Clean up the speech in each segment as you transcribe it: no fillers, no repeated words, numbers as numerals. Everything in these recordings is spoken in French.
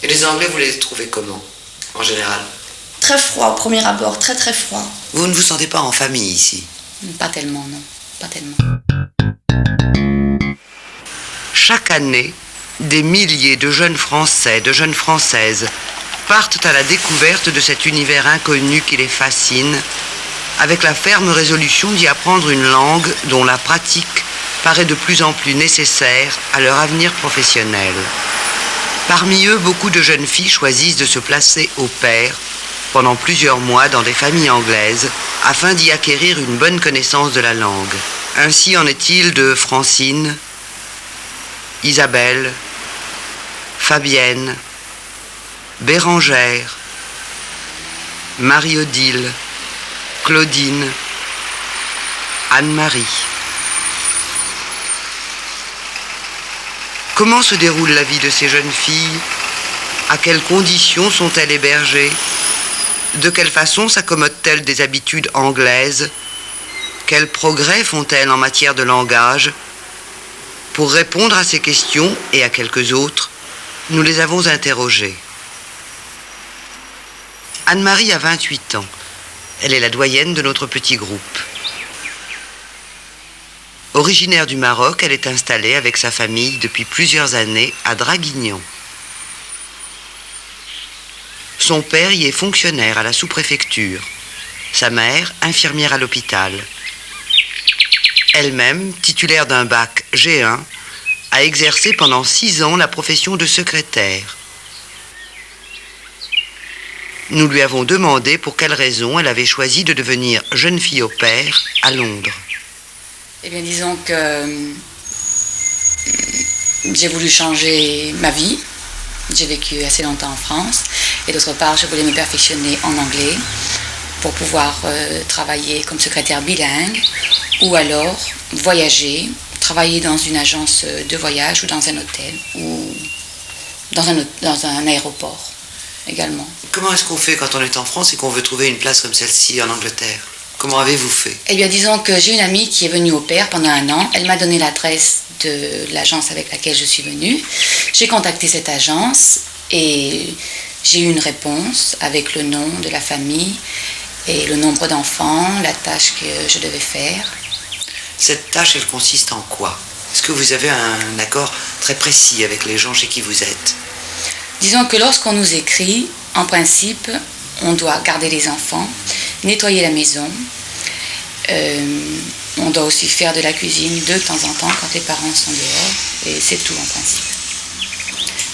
Et les Anglais, vous les trouvez comment, en général? Très froid au premier abord, très très froid. Vous ne vous sentez pas en famille ici? Pas tellement, non. Pas tellement. Chaque année, des milliers de jeunes Français, de jeunes Françaises partent à la découverte de cet univers inconnu qui les fascine, avec la ferme résolution d'y apprendre une langue dont la pratique paraît de plus en plus nécessaire à leur avenir professionnel. Parmi eux, beaucoup de jeunes filles choisissent de se placer au pair pendant plusieurs mois dans des familles anglaises afin d'y acquérir une bonne connaissance de la langue. Ainsi en est-il de Francine, Isabelle, Fabienne, Bérangère, Marie-Odile, Claudine, Anne-Marie. Comment se déroule la vie de ces jeunes filles? À quelles conditions sont-elles hébergées? De quelle façon s'accommodent-elles des habitudes anglaises? Quels progrès font-elles en matière de langage? Pour répondre à ces questions et à quelques autres, nous les avons interrogées. Anne-Marie a 28 ans. Elle est la doyenne de notre petit groupe. Originaire du Maroc, elle est installée avec sa famille depuis plusieurs années à Draguignan. Son père y est fonctionnaire à la sous-préfecture. Sa mère, infirmière à l'hôpital. Elle-même, titulaire d'un bac G1, a exercé pendant 6 ans la profession de secrétaire. Nous lui avons demandé pour quelle raison elle avait choisi de devenir jeune fille au pair à Londres. Eh bien, disons que j'ai voulu changer ma vie. J'ai vécu assez longtemps en France. Et d'autre part, je voulais me perfectionner en anglais pour pouvoir travailler comme secrétaire bilingue ou alors voyager, travailler dans une agence de voyage ou dans un hôtel ou dans un aéroport également. Comment est-ce qu'on fait quand on est en France et qu'on veut trouver une place comme celle-ci en Angleterre? Comment avez-vous fait? Eh bien, disons que j'ai une amie qui est venue au pair pendant 1 an. Elle m'a donné l'adresse de l'agence avec laquelle je suis venue. J'ai contacté cette agence et j'ai eu une réponse avec le nom de la famille et le nombre d'enfants, la tâche que je devais faire. Cette tâche, elle consiste en quoi? Est-ce que vous avez un accord très précis avec les gens chez qui vous êtes? Disons que lorsqu'on nous écrit, en principe, on doit garder les enfants, nettoyer la maison. On doit aussi faire de la cuisine de temps en temps quand les parents sont dehors. Et c'est tout en principe.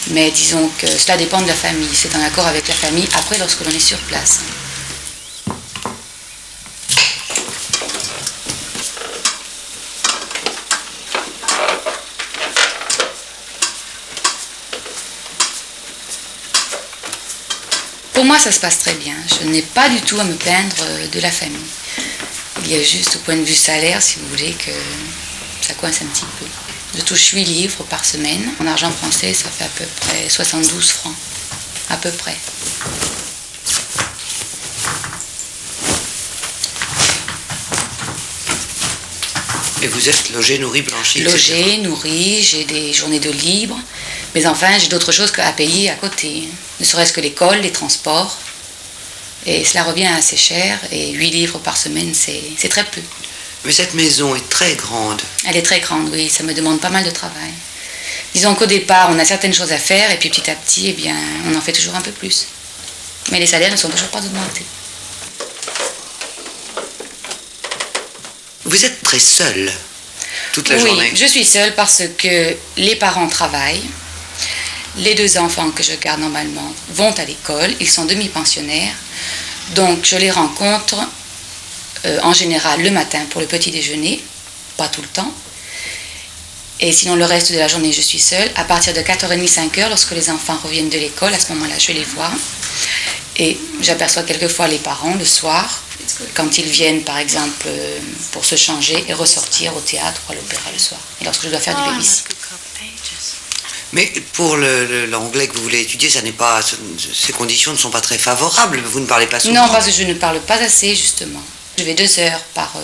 Mais disons que cela dépend de la famille. C'est en accord avec la famille après lorsque l'on est sur place. Pour moi, ça se passe très bien. Je n'ai pas du tout à me plaindre de la famille. Il y a juste au point de vue salaire, si vous voulez, que ça coince un petit peu. Je touche 8 livres par semaine. En argent français, ça fait à peu près 72 francs. À peu près. Et vous êtes logé, nourri, blanchi, etc. Logé, nourri, j'ai des journées de libre. Mais enfin, j'ai d'autres choses à payer à côté. Ne serait-ce que l'école, les transports. Et cela revient assez cher. Et 8 livres par semaine, c'est très peu. Mais cette maison est très grande. Elle est très grande, oui. Ça me demande pas mal de travail. Disons qu'au départ, on a certaines choses à faire. Et puis petit à petit, eh bien, on en fait toujours un peu plus. Mais les salaires ne sont toujours pas augmentés. Vous êtes très seule toute la journée. Oui, je suis seule parce que les parents travaillent. Les 2 enfants que je garde normalement vont à l'école. Ils sont demi-pensionnaires. Donc, je les rencontre en général le matin pour le petit déjeuner. Pas tout le temps. Et sinon, le reste de la journée, je suis seule. À partir de 4h30, 5h, lorsque les enfants reviennent de l'école, à ce moment-là, je les vois. Et j'aperçois quelquefois les parents le soir, quand ils viennent, par exemple, pour se changer et ressortir au théâtre ou à l'opéra le soir. Et lorsque je dois faire du baby-sit. Mais pour l'anglais que vous voulez étudier, ça n'est pas, ces conditions ne sont pas très favorables. Vous ne parlez pas souvent. Non, parce que je ne parle pas assez, justement. Je vais 2 heures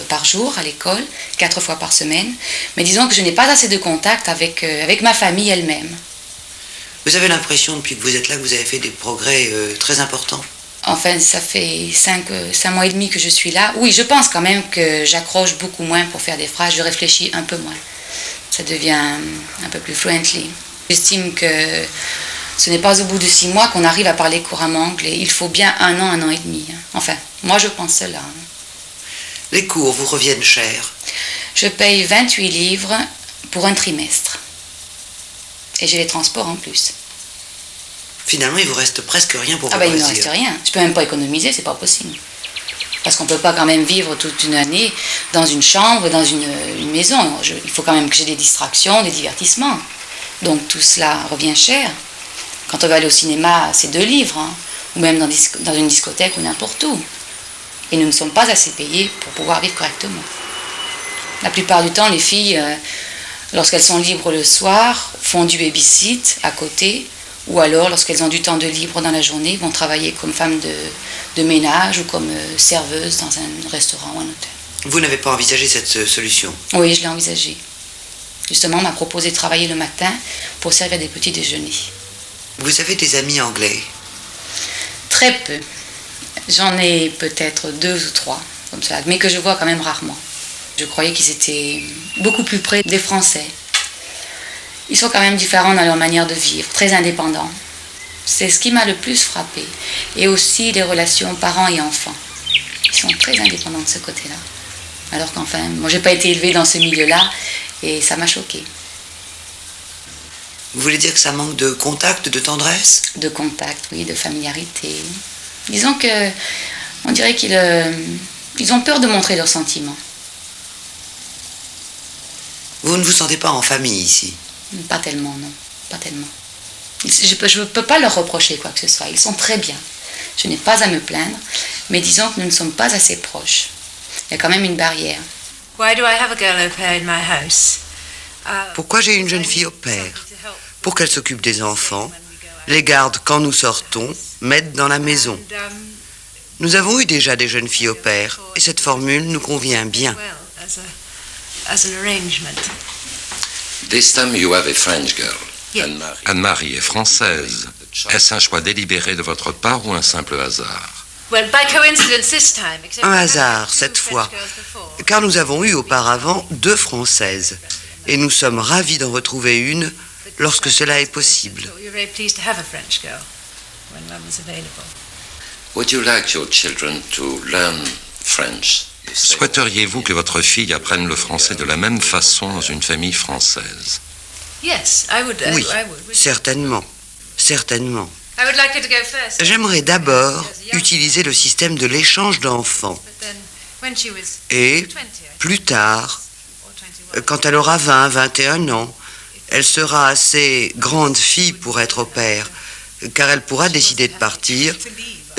par jour à l'école, 4 fois par semaine. Mais disons que je n'ai pas assez de contact avec ma famille elle-même. Vous avez l'impression, depuis que vous êtes là, que vous avez fait des progrès très importants? Enfin, ça fait 5 mois et demi que je suis là. Oui, je pense quand même que j'accroche beaucoup moins pour faire des phrases. Je réfléchis un peu moins. Ça devient un peu plus fluently. J'estime que ce n'est pas au bout de 6 mois qu'on arrive à parler couramment anglais. Il faut bien 1 an et demi. Enfin, moi je pense cela. Les cours vous reviennent cher? Je paye 28 livres pour un trimestre. Et j'ai les transports en plus. Finalement, il vous reste presque rien pour vos Il ne me loisirs. reste rien. Je peux même pas économiser, c'est pas possible. Parce qu'on peut pas quand même vivre toute une année dans une chambre, dans une maison. Il faut quand même que j'ai des distractions, des divertissements. Donc tout cela revient cher. Quand on va aller au cinéma, c'est 2 livres, hein, ou même dans une discothèque ou n'importe où. Et nous ne sommes pas assez payés pour pouvoir vivre correctement. La plupart du temps, les filles, lorsqu'elles sont libres le soir, font du babysit à côté, ou alors, lorsqu'elles ont du temps de libre dans la journée, vont travailler comme femmes de ménage ou comme serveuse dans un restaurant ou un hôtel. Vous n'avez pas envisagé cette solution? Oui, je l'ai envisagé. Justement, on m'a proposé de travailler le matin pour servir des petits déjeuners. Vous avez des amis anglais? Très peu. J'en ai peut-être 2 ou 3, comme ça, mais que je vois quand même rarement. Je croyais qu'ils étaient beaucoup plus près des Français. Ils sont quand même différents dans leur manière de vivre, très indépendants. C'est ce qui m'a le plus frappé. Et aussi les relations parents et enfants. Ils sont très indépendants de ce côté-là. Alors qu'enfin, moi j'ai pas été élevée dans ce milieu-là et ça m'a choquée. Vous voulez dire que ça manque de contact, de tendresse? De contact, oui, de familiarité. Disons que, on dirait qu'ils ont peur de montrer leurs sentiments. Vous ne vous sentez pas en famille ici? Pas tellement, non. Pas tellement. Je ne peux pas leur reprocher quoi que ce soit. Ils sont très bien. Je n'ai pas à me plaindre. Mais disons que nous ne sommes pas assez proches. Il y a quand même une barrière. Pourquoi j'ai une jeune fille au pair? Pour qu'elle s'occupe des enfants, les garde quand nous sortons, m'aide dans la maison. Nous avons eu déjà des jeunes filles au pair, et cette formule nous convient bien. This time you have a French girl. Anne-Marie est française. Est-ce un choix délibéré de votre part ou un simple hasard? Un hasard, cette fois, car nous avons eu auparavant 2 Françaises, et nous sommes ravis d'en retrouver une lorsque cela est possible. Would you like your children to learn French? Souhaiteriez-vous que votre fille apprenne le français de la même façon dans une famille française? Oui, certainement, certainement. J'aimerais d'abord utiliser le système de l'échange d'enfants. Et plus tard, quand elle aura 20, 21 ans, elle sera assez grande fille pour être au pair, car elle pourra décider de partir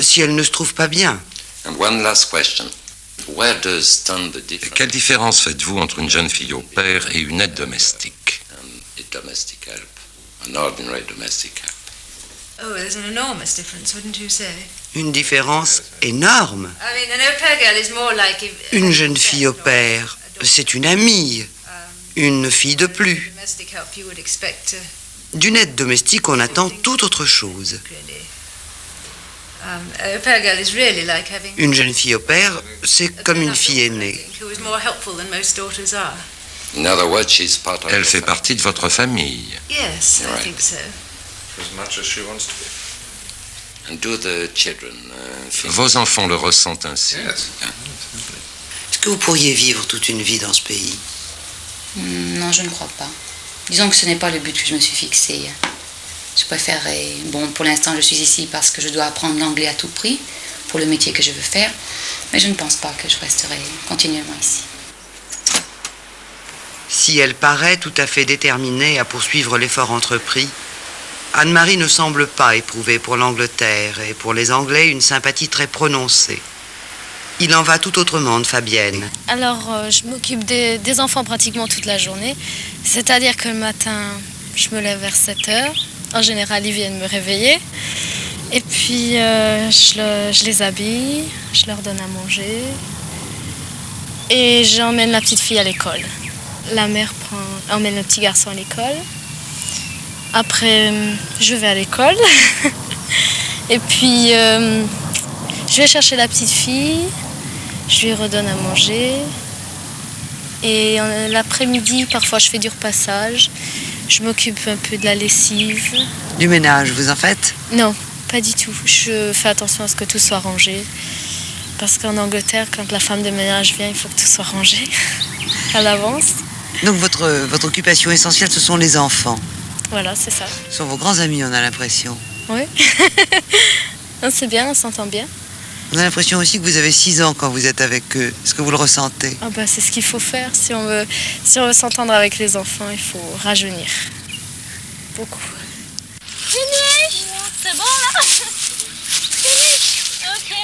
si elle ne se trouve pas bien. And one last question. Where does stand the difference? Quelle différence faites-vous entre une jeune fille au pair et une aide domestique? A domestic help, an ordinary domestic help. Oh, there's an enormous difference, wouldn't you say? Une différence énorme. I mean, an au pair girl is more like Une jeune fille au pair, c'est une amie, une fille de plus. domestic help you would expect D'une aide domestique, on attend tout autre chose. really. An au pair girl is really like having Une jeune fille au pair, c'est comme une fille aînée. who is more helpful than most daughters are. In other words, she's part of Elle your fait family. partie de votre famille. Yes, I Right. think so. As much as she wants to be. And do the children feel Vos enfants le ressentent ainsi. Yes. Est-ce que vous pourriez vivre toute une vie dans ce pays? Non, je ne crois pas. Disons que ce n'est pas le but que je me suis fixé. Je préférerais... Bon, pour l'instant, je suis ici parce que je dois apprendre l'anglais à tout prix pour le métier que je veux faire. Mais je ne pense pas que je resterai continuellement ici. Si elle paraît tout à fait déterminée à poursuivre l'effort entrepris, Anne-Marie ne semble pas éprouver pour l'Angleterre et pour les Anglais une sympathie très prononcée. Il en va tout autrement de Fabienne. Alors, je m'occupe des enfants pratiquement toute la journée. C'est-à-dire que le matin, je me lève vers 7 heures. En général, ils viennent me réveiller. Et puis, je les habille, je leur donne à manger. Et j'emmène la petite fille à l'école. La mère emmène le petit garçon à l'école. Après, je vais à l'école. Et puis, je vais chercher la petite fille. Je lui redonne à manger. Et l'après-midi, parfois, je fais du repassage. Je m'occupe un peu de la lessive. Du ménage, vous en faites? Non, pas du tout. Je fais attention à ce que tout soit rangé. Parce qu'en Angleterre, quand la femme de ménage vient, il faut que tout soit rangé à l'avance. Donc votre occupation essentielle, ce sont les enfants. Voilà, c'est ça. Ce sont vos grands amis, on a l'impression. Oui. Non, c'est bien, on s'entend bien. On a l'impression aussi que vous avez 6 ans quand vous êtes avec eux. Est-ce que vous le ressentez? Ah bah, c'est ce qu'il faut faire. Si on veut s'entendre avec les enfants, il faut rajeunir. Beaucoup. Finish. C'est bon là? Finish. Ok.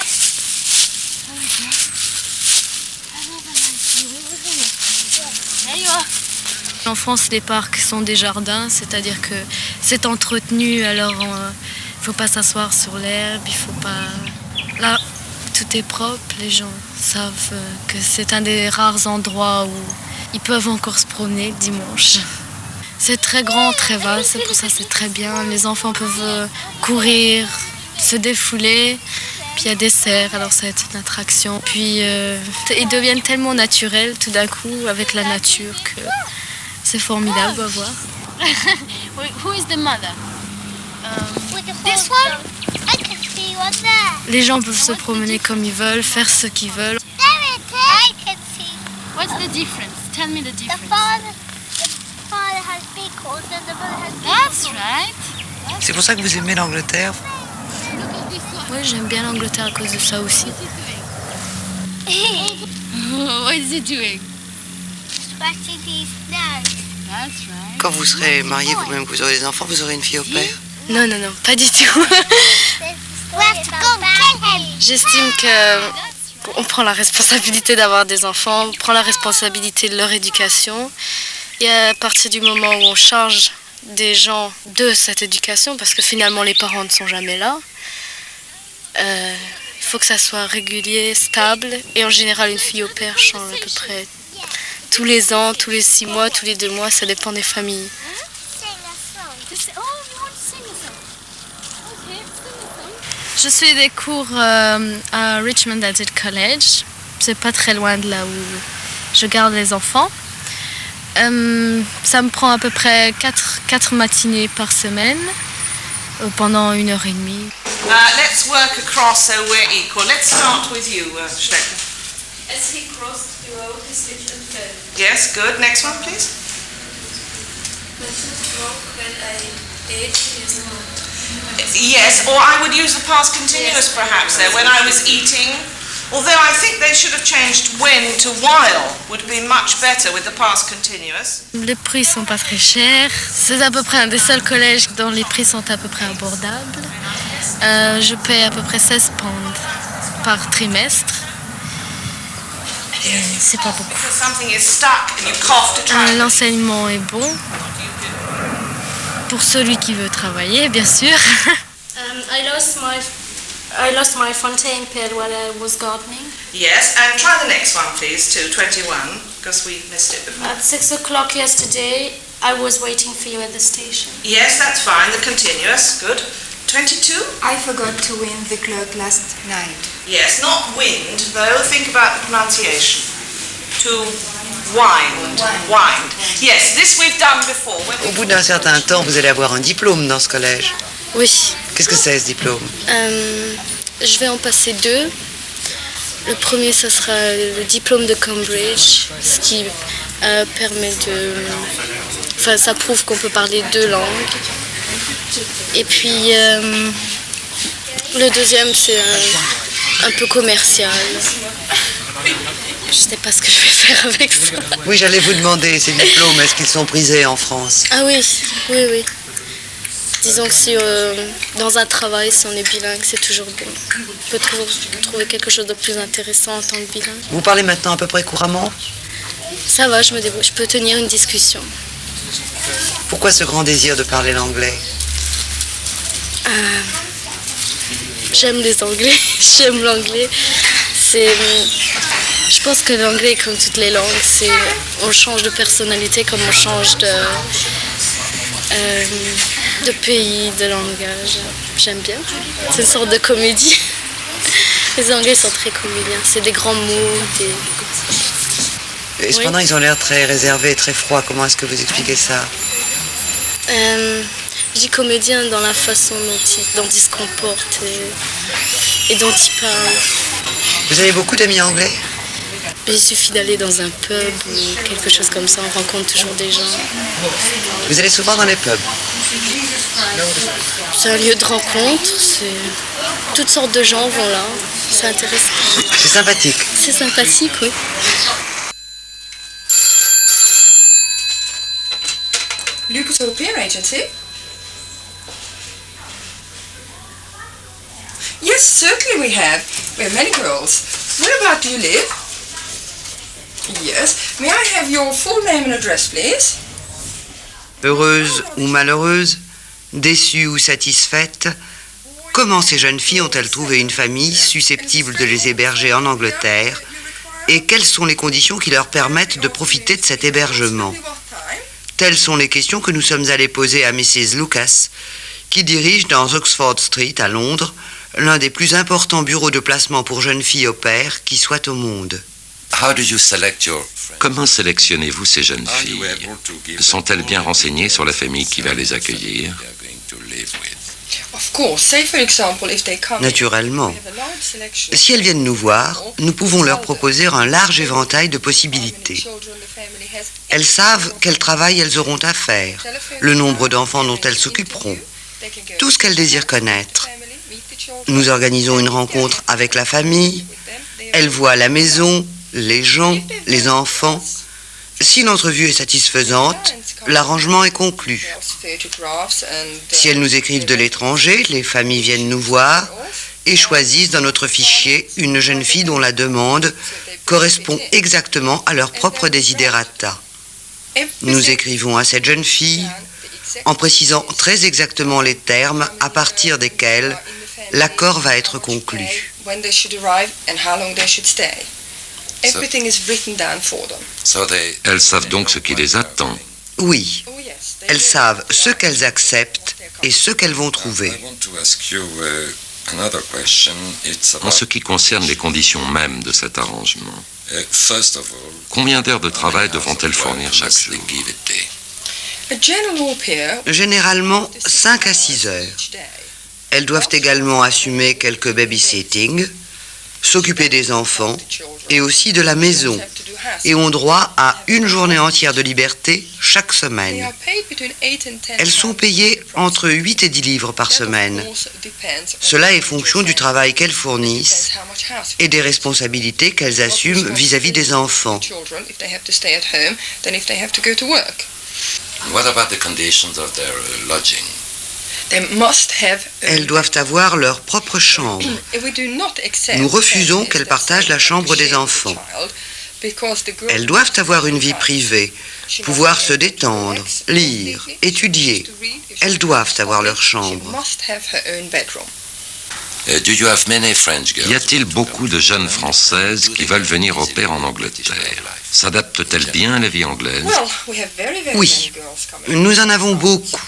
En France, les parcs sont des jardins, c'est-à-dire que c'est entretenu, alors il ne faut pas s'asseoir sur l'herbe, il faut pas... Là, tout est propre, les gens savent que c'est un des rares endroits où ils peuvent encore se promener le dimanche. C'est très grand, très vaste, c'est pour ça que c'est très bien. Les enfants peuvent courir, se défouler, puis il y a des cerfs, alors ça va être une attraction. Puis ils deviennent tellement naturels tout d'un coup avec la nature que c'est formidable à voir. Who is the mother? This one? I can see one there. Les gens peuvent se promener comme ils veulent, faire ce qu'ils veulent. There it is. I can see. What's the difference? Tell me the The difference. father has big horns and the mother has big horns. That's right. C'est pour ça que vous aimez l'Angleterre? Oui, j'aime bien l'Angleterre à cause de ça aussi. What is he doing? Scratching his nose. That's right. Quand vous serez marié vous-même, que vous aurez des enfants, vous aurez une fille au père? Non, non, non, pas du tout. We have to go get him. J'estime qu'on prend la responsabilité d'avoir des enfants, on prend la responsabilité de leur éducation. Et à partir du moment où on charge des gens de cette éducation, parce que finalement les parents ne sont jamais là, il faut que ça soit régulier, stable. Et en général, une fille au père change à peu près tous les ans, tous les 6 mois, tous les 2 mois, ça dépend des familles. Sing a song. Oh, you want to sing a song? Okay, sing a song. Je suis des cours à Richmond Desert College. C'est pas très loin de là où je garde les enfants. Ça me prend à peu près 4 matinées par semaine pendant 1h30. Let's work across so we're equal. Let's start with you, Stecker. As he crossed the road, he slipped and fell. Yes, good. Next one, please. My foot broke when I ate his mouth. Yes, or I would use the past continuous perhaps there, when I was eating. Although I think they should have changed when to while would be much better with the past continuous. Les prix sont pas très chers. C'est à peu près un des seuls collèges dont les prix sont à peu près abordables. Je paie à peu près 16 pounds par trimestre. C'est pas beaucoup. Because something is stuck and you cough to try. L'enseignement est bon. Pour celui qui veut travailler, bien sûr. I lost my fontaine pen while I was gardening. Yes, and try the next one please, to 21, because we missed it before. At 6 o'clock yesterday, I was waiting for you at the station. Yes, that's fine, the continuous, good. 22? I forgot to wind the clock last night. Yes, not wind, though. Think about the pronunciation. To wind. Wind. Yes, this we've done before. Au bout d'un certain temps, vous allez avoir un diplôme dans ce collège. Oui. Qu'est-ce que c'est, ce diplôme? Je vais en passer 2. Le premier, ce sera le diplôme de Cambridge, ce qui permet de... Enfin, ça prouve qu'on peut parler 2 langues. Et puis, le deuxième, c'est un peu commercial. Je sais pas ce que je vais faire avec ça. Oui, j'allais vous demander, ces diplômes, est-ce qu'ils sont prisés en France? Ah oui, oui, oui. Disons que si dans un travail, si on est bilingue, c'est toujours bon. On peut toujours trouver quelque chose de plus intéressant en tant que bilingue. Vous parlez maintenant à peu près couramment? Ça va, je me débrouille. Je peux tenir une discussion. Pourquoi ce grand désir de parler l'anglais? J'aime les Anglais, j'aime l'anglais. Je pense que l'anglais, comme toutes les langues, on change de personnalité comme on change de... de pays, de langage. J'aime bien. C'est une sorte de comédie. Les Anglais sont très comédiens. C'est des grands mots, Et cependant, ils ont l'air très réservés, très froids. Comment est-ce que vous expliquez ça? Je dis comédien dans la façon dont ils se comportent et dont ils parlent. Vous avez beaucoup d'amis anglais? Il suffit d'aller dans un pub ou quelque chose comme ça, on rencontre toujours des gens. Vous allez souvent dans les pubs? C'est un lieu de rencontre, toutes sortes de gens vont là, c'est intéressant. C'est sympathique. C'est sympathique, oui. Lucas Au Pair Agency? Yes, certainly we have. We have many girls. Whereabout do you live? Yes. May I have your full name and address, please? Heureuses ou malheureuses, déçues ou satisfaites, comment ces jeunes filles ont-elles trouvé une famille susceptible de les héberger en Angleterre et quelles sont les conditions qui leur permettent de profiter de cet hébergement? Telles sont les questions que nous sommes allés poser à Mrs. Lucas, qui dirige dans Oxford Street à Londres l'un des plus importants bureaux de placement pour jeunes filles au pair qui soit au monde. Comment sélectionnez-vous ces jeunes filles? Sont-elles bien renseignées sur la famille qui va les accueillir? Naturellement. Si elles viennent nous voir, nous pouvons leur proposer un large éventail de possibilités. Elles savent quel travail elles auront à faire, le nombre d'enfants dont elles s'occuperont, tout ce qu'elles désirent connaître. Nous organisons une rencontre avec la famille, elles voient la maison, les gens, les enfants. Si l'entrevue est satisfaisante, l'arrangement est conclu. Si elles nous écrivent de l'étranger, les familles viennent nous voir et choisissent dans notre fichier une jeune fille dont la demande correspond exactement à leur propre desiderata. Nous écrivons à cette jeune fille en précisant très exactement les termes à partir desquels l'accord va être conclu. Elles savent donc ce qui les attend. Oui, elles savent ce qu'elles acceptent et ce qu'elles vont trouver. En ce qui concerne les conditions mêmes de cet arrangement, combien d'heures de travail devront-elles fournir chaque jour? Généralement 5 à 6 heures. Elles doivent également assumer quelques babysitting, s'occuper des enfants et aussi de la maison, et ont droit à une journée entière de liberté chaque semaine. Elles sont payées entre 8 et 10 livres par semaine. Cela est fonction du travail qu'elles fournissent et des responsabilités qu'elles assument vis-à-vis des enfants. What about the conditions of their lodging? Elles doivent avoir leur propre chambre. Nous refusons qu'elles partagent la chambre des enfants. Elles doivent avoir une vie privée, pouvoir se détendre, lire, étudier. Elles doivent avoir leur chambre. Y a-t-il beaucoup de jeunes Françaises qui veulent venir au pair en Angleterre? S'adaptent-elles bien à la vie anglaise? Oui, nous en avons beaucoup.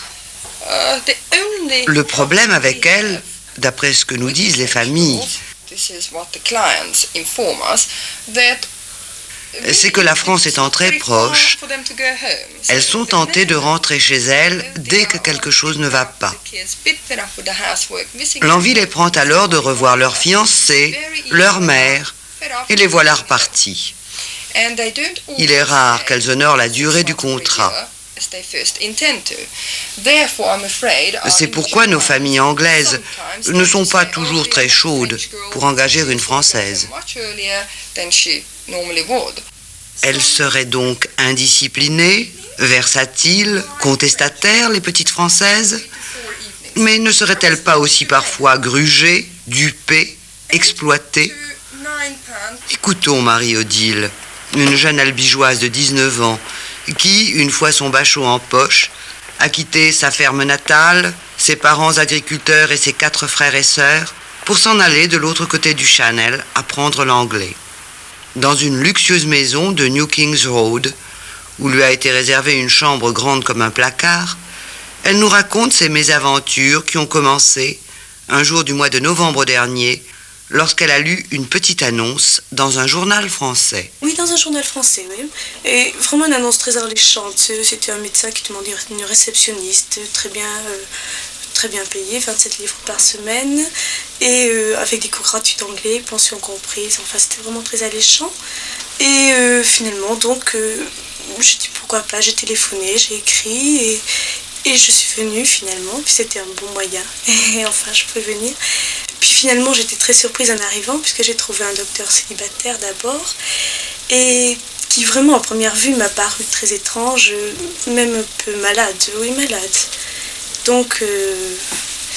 Le problème avec elles, d'après ce que nous disent les familles, c'est que la France étant très proche, elles sont tentées de rentrer chez elles dès que quelque chose ne va pas. L'envie les prend alors de revoir leur fiancé, leur mère, et les voilà reparties. Il est rare qu'elles honorent la durée du contrat. C'est pourquoi nos familles anglaises ne sont pas toujours très chaudes pour engager une Française. Elles seraient donc indisciplinées, versatiles, contestataires, les petites Françaises, mais ne seraient-elles pas aussi parfois grugées, dupées, exploitées? Écoutons Marie-Odile, une jeune albigeoise de 19 ans, qui, une fois son bachot en poche, a quitté sa ferme natale, ses parents agriculteurs et ses 4 frères et sœurs, pour s'en aller de l'autre côté du Channel apprendre l'anglais. Dans une luxueuse maison de New King's Road, où lui a été réservée une chambre grande comme un placard, Elle nous raconte ses mésaventures qui ont commencé un jour du mois de novembre dernier, lorsqu'elle a lu une petite annonce dans un journal français. Oui, dans un journal français, oui. Et vraiment une annonce très alléchante. C'était un médecin qui demandait une réceptionniste très bien payée, 27 livres par semaine, et avec des cours gratuits d'anglais, pension comprise. Enfin, c'était vraiment très alléchant. Et finalement, donc, j'ai dit pourquoi pas, j'ai téléphoné, j'ai écrit, et je suis venue finalement, puis c'était un bon moyen. Et enfin, je peux venir. Puis finalement, j'étais très surprise en arrivant, puisque j'ai trouvé un docteur célibataire d'abord, et qui vraiment, à première vue, m'a paru très étrange, même un peu malade, oui, malade. Donc...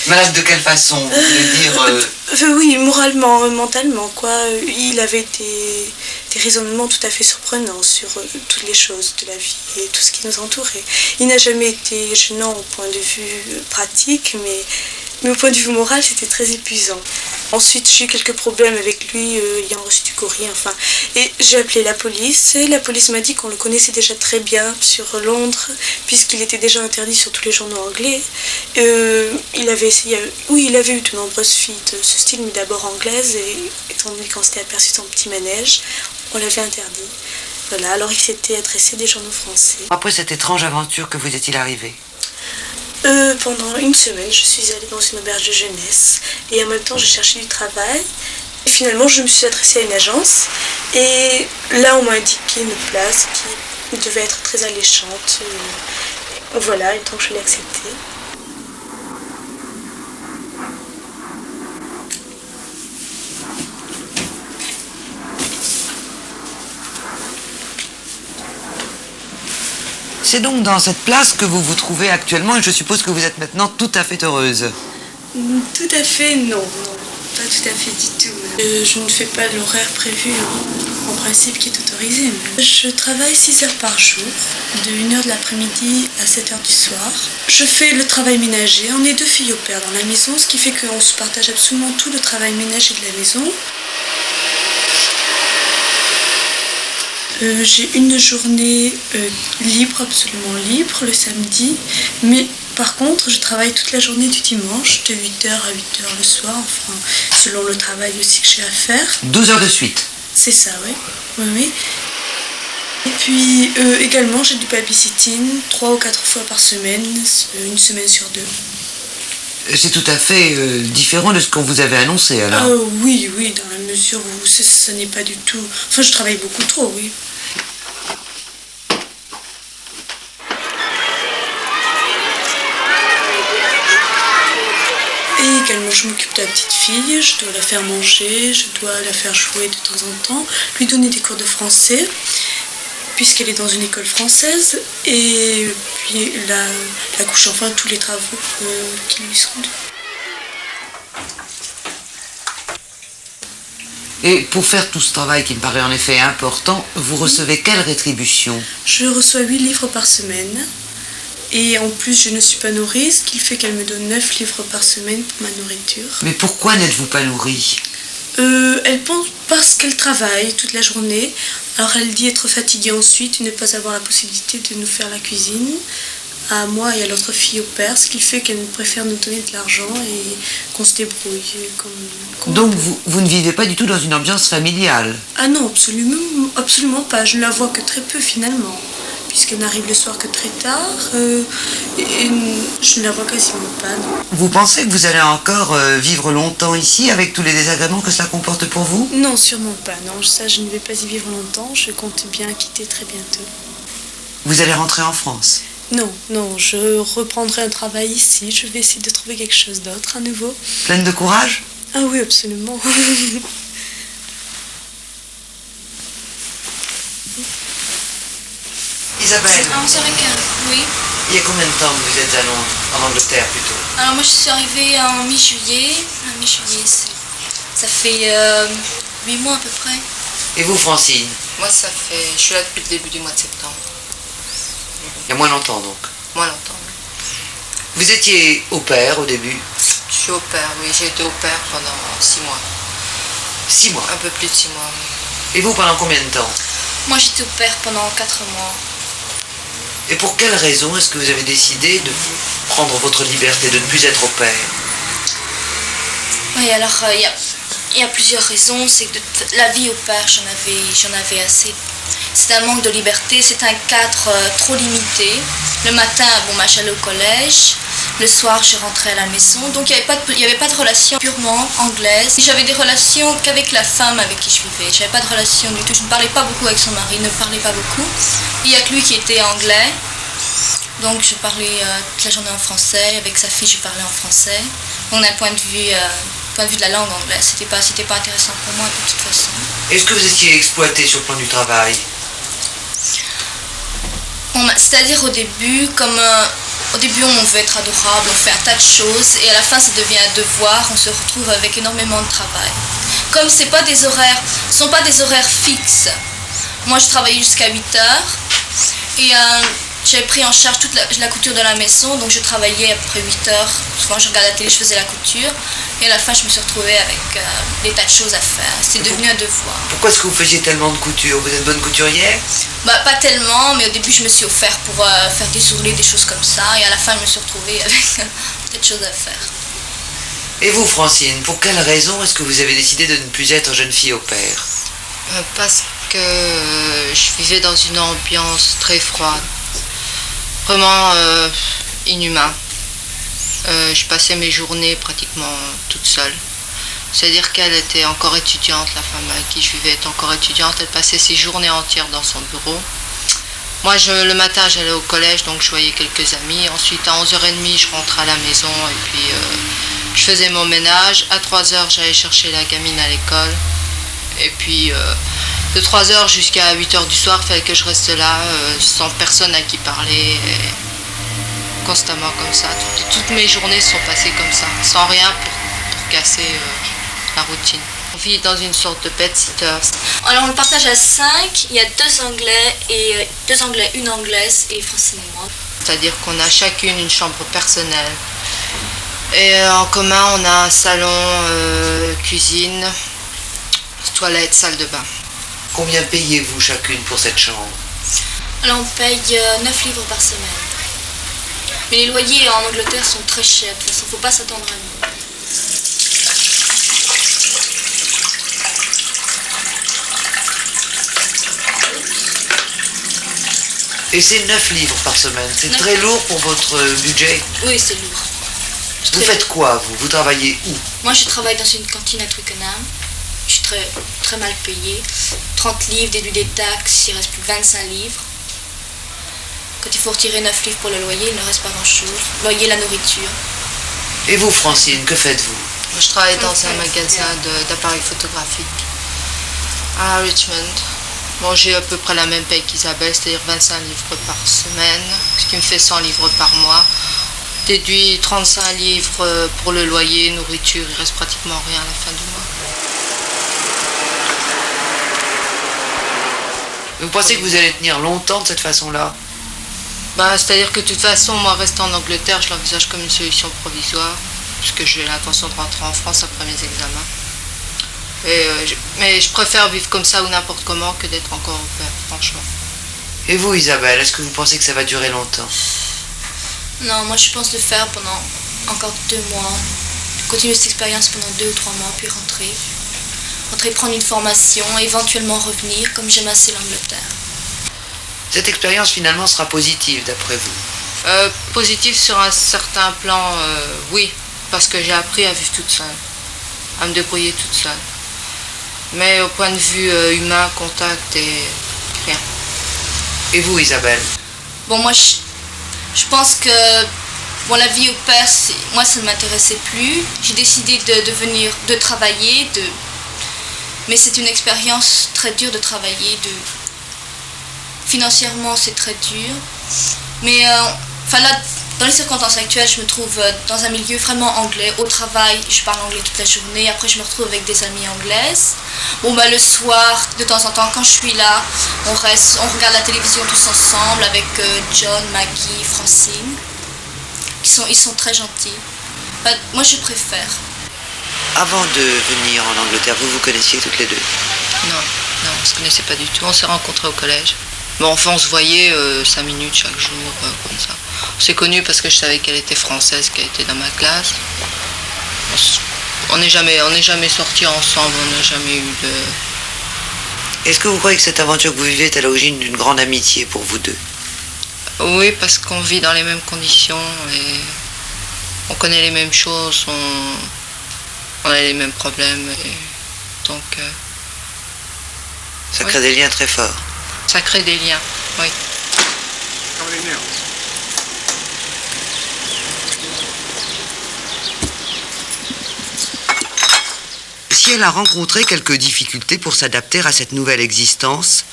Malade de quelle façon? Vous voulez dire... Oui, moralement, mentalement, quoi. Il avait des raisonnements tout à fait surprenants sur toutes les choses de la vie et tout ce qui nous entourait. Il n'a jamais été gênant au point de vue pratique, mais au point de vue moral, c'était très épuisant. Ensuite, j'ai eu quelques problèmes avec lui, ayant reçu du courrier, enfin. Et j'ai appelé la police, et la police m'a dit qu'on le connaissait déjà très bien sur Londres, puisqu'il était déjà interdit sur tous les journaux anglais. Il avait eu de nombreuses filles de ce style, mais d'abord anglaises, et étant donné qu'on s'était aperçu de son petit manège, on l'avait interdit. Voilà, alors il s'était adressé à des journaux français. Après cette étrange aventure, que vous est-il arrivé? Pendant une semaine, je suis allée dans une auberge de jeunesse et en même temps, je cherchais du travail. Et finalement, je me suis adressée à une agence et là, on m'a indiqué une place qui devait être très alléchante. Voilà, et donc je l'ai acceptée. C'est donc dans cette place que vous vous trouvez actuellement et je suppose que vous êtes maintenant tout à fait heureuse. Tout à fait, non, pas tout à fait du tout. Je ne fais pas l'horaire prévu en principe qui est autorisé. Je travaille 6 heures par jour, de 1h de l'après-midi à 7h du soir. Je fais le travail ménager. On est 2 filles au père dans la maison, ce qui fait qu'on se partage absolument tout le travail ménager de la maison. J'ai une journée libre, absolument libre, le samedi, mais par contre, je travaille toute la journée du dimanche, de 8h à 8h le soir, enfin, selon le travail aussi que j'ai à faire. 12 heures de suite? C'est ça, oui. Oui. Et puis, également, j'ai du babysitting 3 ou 4 fois par semaine, une semaine sur 2. C'est tout à fait différent de ce qu'on vous avait annoncé, alors? Oui, dans la mesure où ça n'est pas du tout... Enfin, je travaille beaucoup trop, oui. Et également, je m'occupe de la petite fille, je dois la faire manger, je dois la faire jouer de temps en temps, lui donner des cours de français, puisqu'elle est dans une école française, et puis la coucher, enfin tous les travaux qui lui sont dus. Et pour faire tout ce travail qui me paraît en effet important, vous recevez quelle rétribution? Je reçois 8 livres par semaine. Et en plus, je ne suis pas nourrie, ce qui fait qu'elle me donne 9 livres par semaine pour ma nourriture. Mais pourquoi n'êtes-vous pas nourrie? Elle pense parce qu'elle travaille toute la journée. Alors elle dit être fatiguée ensuite, ne pas avoir la possibilité de nous faire la cuisine, à moi et à l'autre fille au père, ce qui fait qu'elle préfère nous donner de l'argent et qu'on se débrouille. Donc vous ne vivez pas du tout dans une ambiance familiale? Ah non, absolument pas. Je ne la vois que très peu finalement, puisqu'elle n'arrive le soir que très tard, et je ne la vois quasiment pas. Non. Vous pensez que vous allez encore vivre longtemps ici, avec tous les désagréments que cela comporte pour vous? Non, sûrement pas. Non, ça, je ne vais pas y vivre longtemps. Je compte bien quitter très bientôt. Vous allez rentrer en France? Non, je reprendrai un travail ici. Je vais essayer de trouver quelque chose d'autre à nouveau. Pleine de courage? Ah oui, absolument. Isabelle. En 11h15, oui. Il y a combien de temps que vous êtes à Londres, en Angleterre plutôt? Alors moi je suis arrivée en mi-juillet. Ça fait 8 mois à peu près. Et vous, Francine? Moi je suis là depuis le début du mois de septembre. Il y a moins longtemps donc? Moins longtemps, oui. Vous étiez au pair au début? Je suis au pair, oui. J'ai été au pair pendant 6 mois. 6 mois? Un peu plus de 6 mois, oui. Et vous, pendant combien de temps? Moi j'étais au pair pendant 4 mois. Et pour quelle raison est-ce que vous avez décidé de prendre votre liberté, de ne plus être au père? Oui, alors il y a plusieurs raisons. C'est que la vie au père, j'en avais assez. C'est un manque de liberté, c'est un cadre trop limité. Le matin, j'allais au collège. Le soir, je rentrais à la maison. Donc il n'y avait pas de relation purement anglaise. J'avais des relations qu'avec la femme avec qui je vivais. Je n'avais pas de relation du tout. Je ne parlais pas beaucoup avec son mari, il ne parlait pas beaucoup. Il n'y a que lui qui était anglais. Donc je parlais toute la journée en français. Avec sa fille, je parlais en français. Donc d'un point de vue de la langue anglaise, c'était pas intéressant pour moi de toute façon. Est-ce que vous étiez exploité sur le plan du travail? C'est-à-dire au début, au début on veut être adorable, on fait un tas de choses et à la fin ça devient un devoir, on se retrouve avec énormément de travail. Comme ce ne sont pas des horaires fixes. Moi je travaillais jusqu'à 8 heures et j'avais pris en charge toute la couture de la maison, donc je travaillais après 8 heures. Souvent je regardais la télé, je faisais la couture et à la fin je me suis retrouvée avec des tas de choses à faire. C'est devenu un devoir. Pourquoi est-ce que vous faisiez tellement de couture? Vous êtes bonne couturière? Pas tellement, mais au début je me suis offert pour faire des ourlets, des choses comme ça, et à la fin je me suis retrouvée avec des choses à faire. Et vous, Francine, pour quelle raison est-ce que vous avez décidé de ne plus être jeune fille au père? Parce que je vivais dans une ambiance très froide, vraiment inhumain. Je passais mes journées pratiquement toute seule. C'est-à-dire qu'elle était encore étudiante, la femme avec qui je vivais était encore étudiante. Elle passait ses journées entières dans son bureau. Moi, le matin, j'allais au collège, donc je voyais quelques amis. Ensuite, à 11h30, je rentrais à la maison et puis je faisais mon ménage. À 3h, j'allais chercher la gamine à l'école. Et puis, de 3h jusqu'à 8h du soir, il fallait que je reste là, sans personne à qui parler. Et constamment comme ça. Toutes mes journées sont passées comme ça, sans rien pour casser la routine. On vit dans une sorte de pet-sitter. Alors on le partage à 5, il y a 2 Anglais, une Anglaise et Francine et moi. C'est-à-dire qu'on a chacune une chambre personnelle. Et en commun, on a un salon, cuisine, toilette, salle de bain. Combien payez-vous chacune pour cette chambre? Alors on paye 9 livres par semaine. Mais les loyers en Angleterre sont très chers, de toute façon, il ne faut pas s'attendre à nous. Et c'est 9 livres par semaine, c'est très lourd pour votre budget? Oui, c'est lourd. Vous faites quoi, vous? Vous travaillez où? Moi, je travaille dans une cantine à Twickenham. Je suis très mal payée. 30 livres, déduit des taxes, il ne reste plus que 25 livres. Quand il faut retirer 9 livres pour le loyer, il ne reste pas grand-chose. Loyer, la nourriture. Et vous, Francine, que faites-vous? Je travaille dans un magasin d'appareils photographiques à Richmond. Bon, j'ai à peu près la même paye qu'Isabelle, c'est-à-dire 25 livres par semaine, ce qui me fait 100 livres par mois. Déduit 35 livres pour le loyer, nourriture, il reste pratiquement rien à la fin du mois. Vous pensez que vous allez tenir longtemps de cette façon-là? C'est-à-dire que de toute façon, moi, rester en Angleterre, je l'envisage comme une solution provisoire, puisque j'ai l'intention de rentrer en France après mes examens. Mais je préfère vivre comme ça ou n'importe comment que d'être encore au père, franchement. Et vous, Isabelle, est-ce que vous pensez que ça va durer longtemps? Non, moi je pense le faire pendant encore 2 mois, continuer cette expérience pendant 2 ou 3 mois, puis rentrer, prendre une formation, éventuellement revenir, comme j'aime assez l'Angleterre. Cette expérience finalement sera positive d'après vous? Positive sur un certain plan, oui, parce que j'ai appris à vivre toute seule, à me débrouiller toute seule. Mais au point de vue humain, contact et rien. Et vous, Isabelle? Bon, moi je pense que la vie au père, moi ça ne m'intéressait plus. J'ai décidé de travailler, mais c'est une expérience très dure de travailler. Financièrement, c'est très dur. Mais là, dans les circonstances actuelles, je me trouve dans un milieu vraiment anglais. Au travail, je parle anglais toute la journée. Après, je me retrouve avec des amies anglaises. Le soir, de temps en temps, quand je suis là, on regarde la télévision tous ensemble avec John, Maggie, Francine. Ils sont très gentils. Moi, je préfère. Avant de venir en Angleterre, vous connaissiez toutes les deux? Non, on ne se connaissait pas du tout. On s'est rencontrés au collège. Bon, enfin, on se voyait 5 minutes chaque jour, comme ça. On s'est connus parce que je savais qu'elle était française, qu'elle était dans ma classe. On n'est jamais sortis ensemble, on n'a jamais eu de... Est-ce que vous croyez que cette aventure que vous vivez est à l'origine d'une grande amitié pour vous deux? Oui, parce qu'on vit dans les mêmes conditions et on connaît les mêmes choses, on a les mêmes problèmes. Et donc... ça crée des liens très forts. Ça crée des liens, oui. Si elle a rencontré quelques difficultés pour s'adapter à cette nouvelle existence,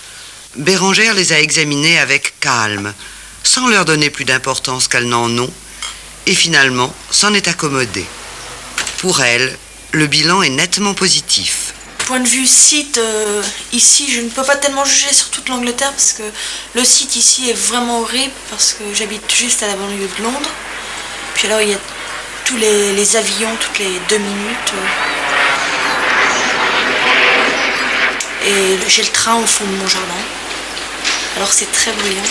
Bérengère les a examinées avec calme, sans leur donner plus d'importance qu'elles n'en ont, et finalement s'en est accommodée. Pour elle, le bilan est nettement positif. Point de vue site, ici, je ne peux pas tellement juger sur toute l'Angleterre parce que le site ici est vraiment horrible parce que j'habite juste à la banlieue de Londres. Puis alors, il y a tous les avions toutes les 2 minutes. Et j'ai le train au fond de mon jardin. Alors c'est très bruyant.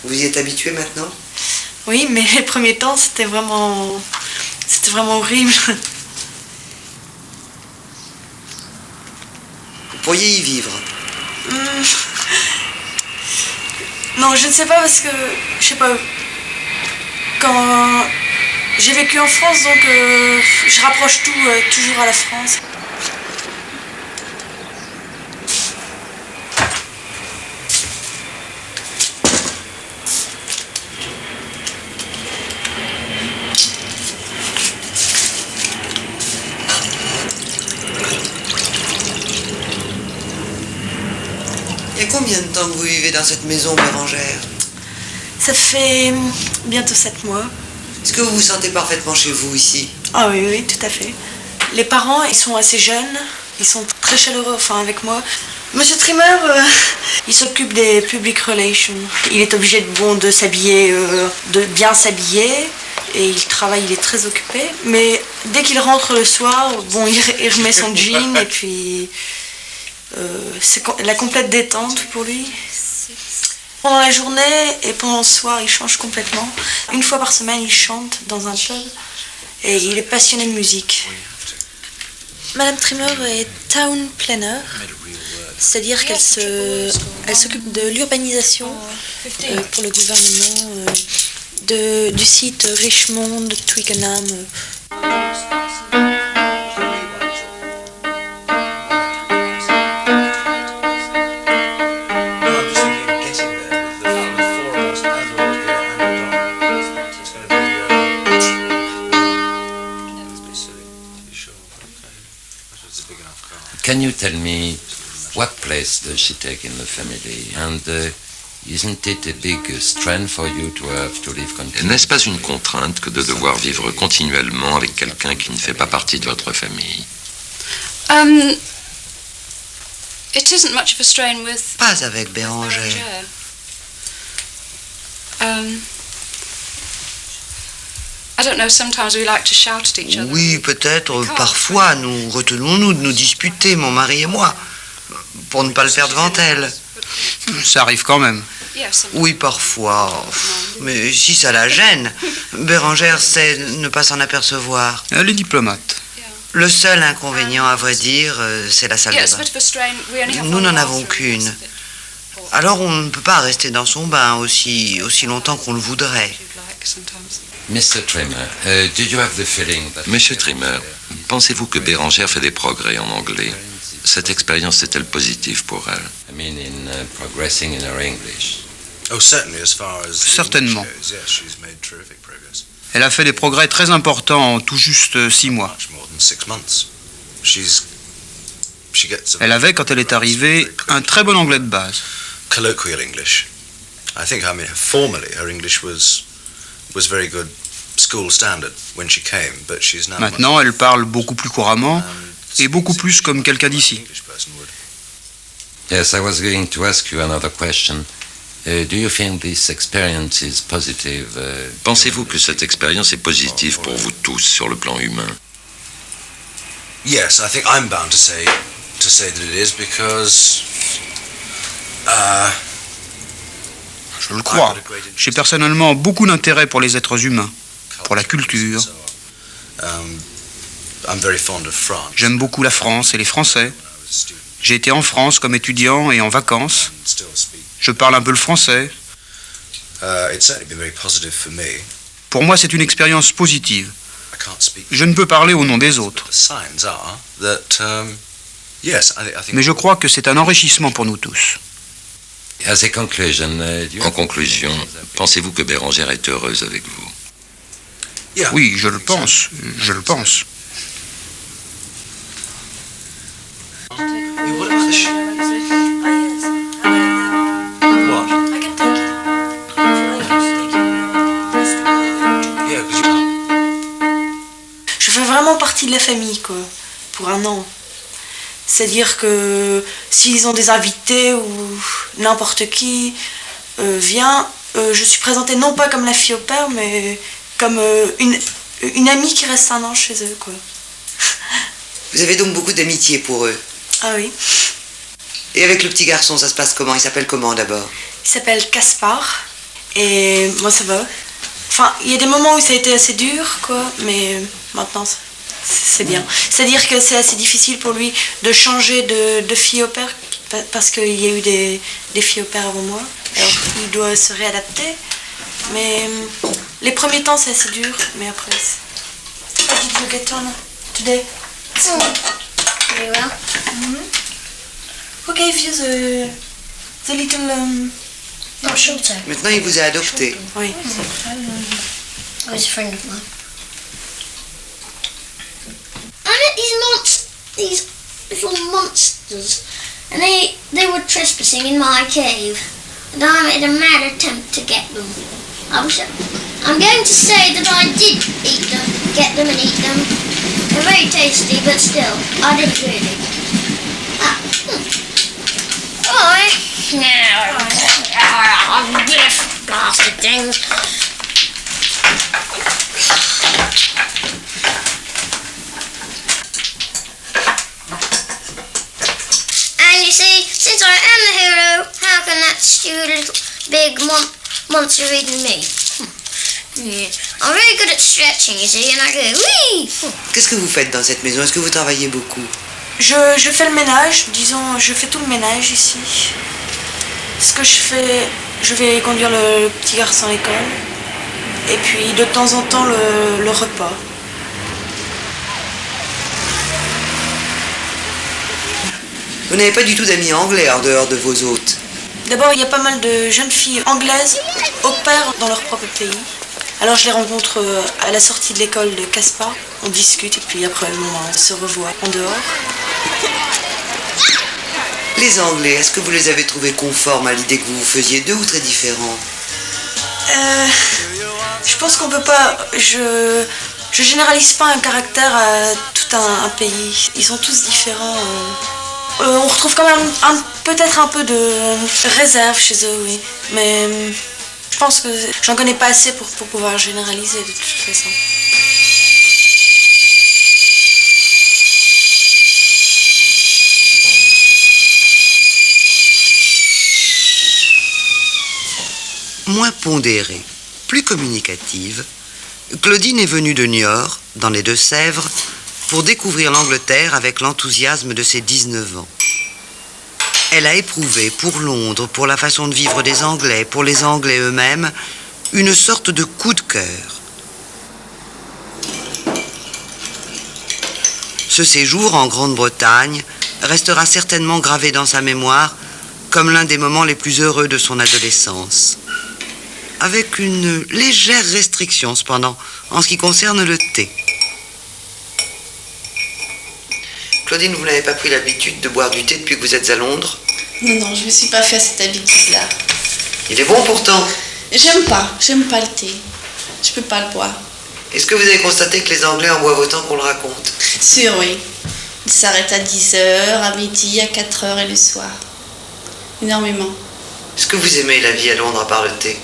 Vous y êtes habitué maintenant? Oui, mais les premiers temps, c'était vraiment horrible. Vous pourriez y vivre? Non, je ne sais pas parce que, je sais pas, quand j'ai vécu en France, donc je rapproche tout toujours à la France. Il y a combien de temps que vous vivez dans cette maison, Bérengère? Ça fait bientôt 7 mois. Est-ce que vous vous sentez parfaitement chez vous ici? Ah oui, oui, tout à fait. Les parents, ils sont assez jeunes, ils sont très chaleureux, enfin avec moi. Monsieur Trimmer, il s'occupe des public relations. Il est obligé de s'habiller, de bien s'habiller. Et il travaille, il est très occupé. Mais dès qu'il rentre le soir, bon, il remet son jean et puis... c'est la complète détente pour lui. Pendant la journée et pendant le soir, il change complètement. Une fois par semaine, il chante dans un pub et il est passionné de musique. Madame Trimmer est town planner, c'est-à-dire qu'elle s'occupe de l'urbanisation pour le gouvernement du site Richmond, Twickenham. Can you tell me what place does she take in the family? And isn't it a big strain for you to have to live continuously? N'est-ce pas une contrainte que de devoir vivre continuellement avec quelqu'un qui ne fait pas partie de votre famille? It isn't much of a strain with... Pas avec Bérengère. I don't know, sometimes we like to shout at each other. Oui, peut-être, parfois, nous retenons-nous de nous disputer, mon mari et moi, pour ne pas le faire devant elle. Ça arrive quand même. Oui, parfois, mais si ça la gêne, Bérengère sait ne pas s'en apercevoir. Elle est diplomate. Le seul inconvénient, à vrai dire, c'est la salle de bain. Nous n'en avons qu'une. Alors on ne peut pas rester dans son bain aussi longtemps qu'on le voudrait. Mr. Trimmer, did you have the feeling that... Monsieur Trimmer, pensez-vous que Bérengère fait des progrès en anglais? Cette expérience est-elle positive pour elle? I mean, in progressing in her English. Oh, certainly, as far as Certainement. yes, she's made terrific progress. Elle a fait des progrès très importants en tout juste 6 mois. Much more than 6 months. She gets Elle avait, quand elle est arrivée, un très bon anglais de base. colloquial English. I think, formally, her English was very good school standard when she came, but she's now Maintenant, elle parle beaucoup plus couramment et beaucoup plus comme quelqu'un d'ici. Yes, I was going to ask you another question. Do you think this experience is positive? Pensez-vous que cette expérience est positive pour vous tous sur le plan humain? Yes, I think I'm bound to say that it is because Je le crois. J'ai personnellement beaucoup d'intérêt pour les êtres humains, pour la culture. I'm very fond of France. J'aime beaucoup la France et les Français. J'ai été en France comme étudiant et en vacances. Je parle un peu le français. It's certainly been very positive for me. Pour moi, c'est une expérience positive. I can't speak. Je ne peux parler au nom des autres. The signs are that yes, I think. Mais je crois que c'est un enrichissement pour nous tous. En conclusion, pensez-vous que Bérangère est heureuse avec vous? Oui, je le pense. Je le pense. Je fais vraiment partie de la famille, quoi, pour un an. C'est-à-dire que s'ils ont des invités ou n'importe qui vient, je suis présentée non pas comme la fille au père, mais comme une amie qui reste un an chez eux, quoi. Vous avez donc beaucoup d'amitié pour eux? Ah oui. Et avec le petit garçon, ça se passe comment? Il s'appelle comment d'abord? Il s'appelle Caspar. Et moi, ça va. Enfin, il y a des moments où ça a été assez dur, quoi, mais maintenant, c'est bien. C'est-à-dire que c'est assez difficile pour lui de changer de fille au père, parce qu'il y a eu des filles au père avant moi. Alors, il doit se réadapter. Mais les premiers temps, c'est assez dur, mais après, c'est... How did you get on today? Very well. Who gave you the little... Not Sholto. Maintenant, il vous a adopté. Oui. I was a friend of mine. I met these little monsters, and they were trespassing in my cave, and I made a mad attempt to get them. I'm going to say that I did get them and eat them. They're very tasty, but still, I didn't really. Blasted things. And you see, since I am the hero, how can that stupid little big monster eat me? Yeah. I'm very good at stretching, you see, and I go, whee! Qu'est-ce que vous faites dans cette maison? Est-ce que vous travaillez beaucoup? Je fais le ménage, disons, je fais tout le ménage ici. Ce que je fais, je vais conduire le petit garçon à l'école. Et puis de temps en temps le repas. Vous n'avez pas du tout d'amis anglais en dehors de vos hôtes? D'abord, il y a pas mal de jeunes filles anglaises au pair dans leur propre pays. Alors je les rencontre à la sortie de l'école de Caspar. On discute et puis après on se revoit en dehors. Les Anglais, est-ce que vous les avez trouvés conformes à l'idée que vous vous faisiez d'eux ou très différents? Je pense qu'on peut pas... Je généralise pas un caractère à tout un pays. Ils sont tous différents. On retrouve quand même peut-être un peu de réserve chez eux, oui. Mais je pense que j'en connais pas assez pour pouvoir généraliser de toute façon. Moins pondérée, plus communicative, Claudine est venue de Niort, dans les Deux-Sèvres, pour découvrir l'Angleterre avec l'enthousiasme de ses 19 ans. Elle a éprouvé pour Londres, pour la façon de vivre des Anglais, pour les Anglais eux-mêmes, une sorte de coup de cœur. Ce séjour en Grande-Bretagne restera certainement gravé dans sa mémoire comme l'un des moments les plus heureux de son adolescence. Avec une légère restriction, cependant, en ce qui concerne le thé. Claudine, vous n'avez pas pris l'habitude de boire du thé depuis que vous êtes à Londres? Non, je ne me suis pas fait cette habitude-là. Il est bon pourtant. J'aime pas le thé. Je peux pas le boire. Est-ce que vous avez constaté que les Anglais en boivent autant qu'on le raconte? Sûr, oui. Ils s'arrêtent à 10h, à midi, à 4h et le soir. Énormément. Est-ce que vous aimez la vie à Londres à part le thé?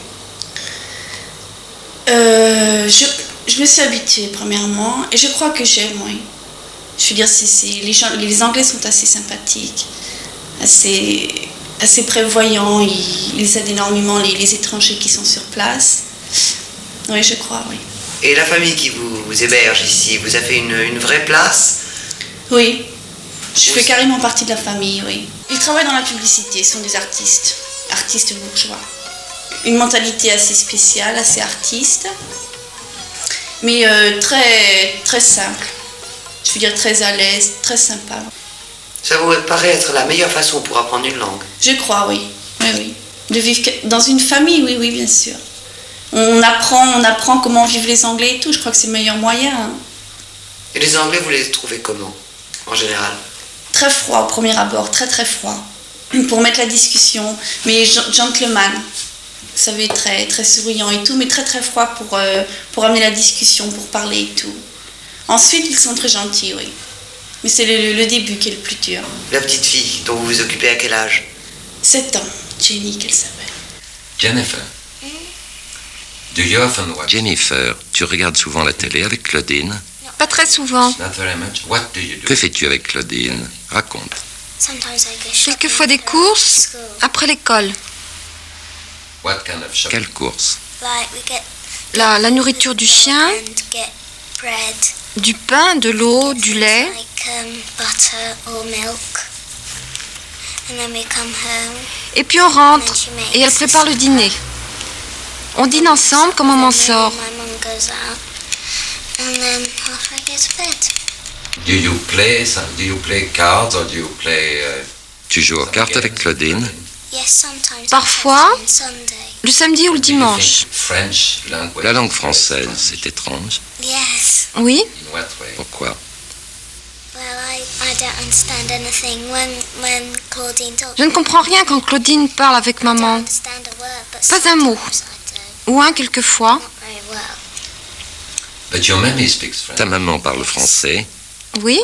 Je me suis habituée premièrement et je crois que j'aime, oui. Je veux dire, les Anglais sont assez sympathiques, assez prévoyants, ils aident énormément les étrangers qui sont sur place. Oui, je crois, oui. Et la famille qui vous héberge ici, vous a fait une vraie place? Oui, je fais carrément partie de la famille, oui. Ils travaillent dans la publicité, ils sont des artistes bourgeois. Une mentalité assez spéciale, assez artiste, mais très, très simple. Je veux dire très à l'aise, très sympa. Ça vous paraît être la meilleure façon pour apprendre une langue? Je crois, oui. Oui. De vivre dans une famille, oui, bien sûr. On apprend comment vivent les Anglais et tout. Je crois que c'est le meilleur moyen. Hein. Et les Anglais, vous les trouvez comment, en général? Très froid au premier abord, très très froid. Pour mettre la discussion, mais gentleman. Vous savez, très, très souriant et tout, mais très très froid pour amener la discussion, pour parler et tout. Ensuite, ils sont très gentils, oui. Mais c'est le début qui est le plus dur. La petite fille dont vous vous occupez à quel âge? 7 ans. Jenny, qu'elle s'appelle. Jennifer. Do you often watch... Jennifer, tu regardes souvent la télé avec Claudine? Pas très souvent. Not very much. What do you do? Que fais-tu avec Claudine? Raconte. Quelquefois des courses après l'école. What kind of shopping? Quelle course? La nourriture du chien, du pain, de l'eau, du lait. Et puis on rentre et elle prépare le dîner. On dîne ensemble comme on m'en sort. Do you play cards or do you play? Tu joues aux cartes avec Claudine? Parfois, le samedi ou le dimanche. La langue française, c'est étrange. Oui. Pourquoi? Je ne comprends rien quand Claudine parle avec maman. Pas un mot. Ou un quelquefois. Ta maman parle français. Oui.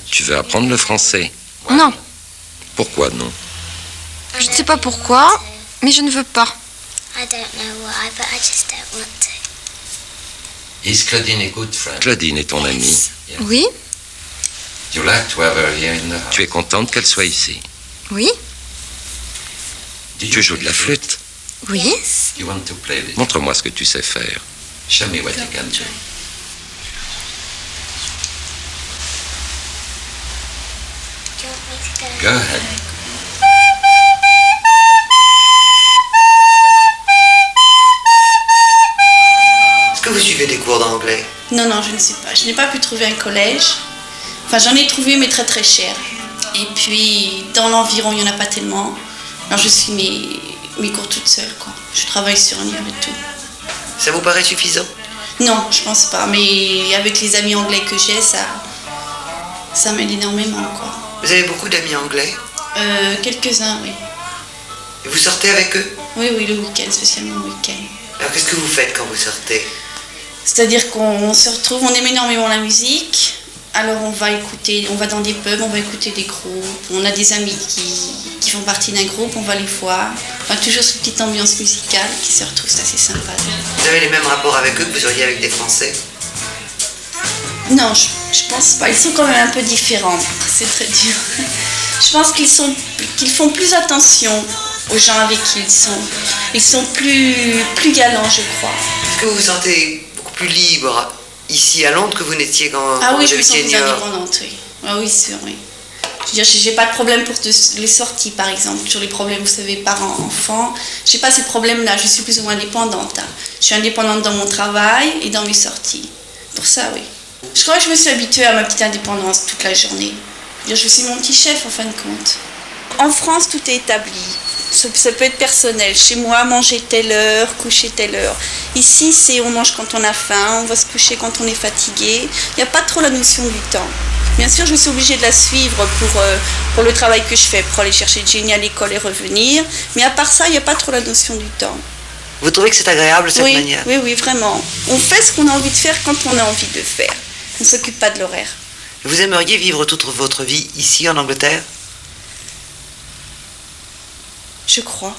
Tu veux apprendre le français? Non. Pourquoi non? Je ne sais pas pourquoi, mais je ne veux pas. Is Claudine a good friend? Claudine est ton amie. Oui. You like to have her here in the house? Tu es contente qu'elle soit ici? Oui. Tu joues de la flûte? Oui. You want to play this? Montre-moi ce que tu sais faire. Show me what you can do. Go ahead. Est-ce que vous suivez des cours d'anglais? Non, je ne sais pas. Je n'ai pas pu trouver un collège. Enfin, j'en ai trouvé, mais très très cher. Et puis, dans l'environ, il n'y en a pas tellement. Alors, je suis mes cours toute seule, quoi. Je travaille sur un livre et tout. Ça vous paraît suffisant? Non, je pense pas. Mais avec les amis anglais que j'ai, ça m'aide énormément, quoi. Vous avez beaucoup d'amis anglais? Quelques-uns, oui. Et vous sortez avec eux? Oui, le week-end, spécialement le week-end. Alors, qu'est-ce que vous faites quand vous sortez? C'est-à-dire qu'on se retrouve, on aime énormément la musique. Alors on va dans des pubs, on va écouter des groupes. On a des amis qui font partie d'un groupe, on va les voir. Enfin, toujours cette petite ambiance musicale qui se retrouve, c'est assez sympa. Vous avez les mêmes rapports avec eux que vous auriez avec des Français? Non, je pense pas. Ils sont quand même un peu différents. C'est très dur. Je pense qu'ils font plus attention aux gens avec qui ils sont. Ils sont plus galants, je crois. Est-ce que vous vous sentez beaucoup plus libre ici à Londres que vous n'étiez quand oui, vous je me sens étiez plus indépendante, oui. Ah oui, sûr, oui. Je veux dire, j'ai pas de problème pour les sorties, par exemple. Sur les problèmes, vous savez, parents-enfants. J'ai pas ces problèmes-là. Je suis plus ou moins indépendante. Hein. Je suis indépendante dans mon travail et dans mes sorties. Pour ça, oui. Je crois que je me suis habituée à ma petite indépendance toute la journée. Je suis mon petit chef, en fin de compte. En France, tout est établi. Ça peut être personnel. Chez moi, manger telle heure, coucher telle heure. Ici, on mange quand on a faim, on va se coucher quand on est fatigué. Il n'y a pas trop la notion du temps. Bien sûr, je suis obligée de la suivre pour le travail que je fais, pour aller chercher Jenny à l'école et revenir. Mais à part ça, il n'y a pas trop la notion du temps. Vous trouvez que c'est agréable cette manière? Oui, oui, vraiment. On fait ce qu'on a envie de faire quand on a envie de faire. On ne s'occupe pas de l'horaire. Vous aimeriez vivre toute votre vie ici en Angleterre? Je crois.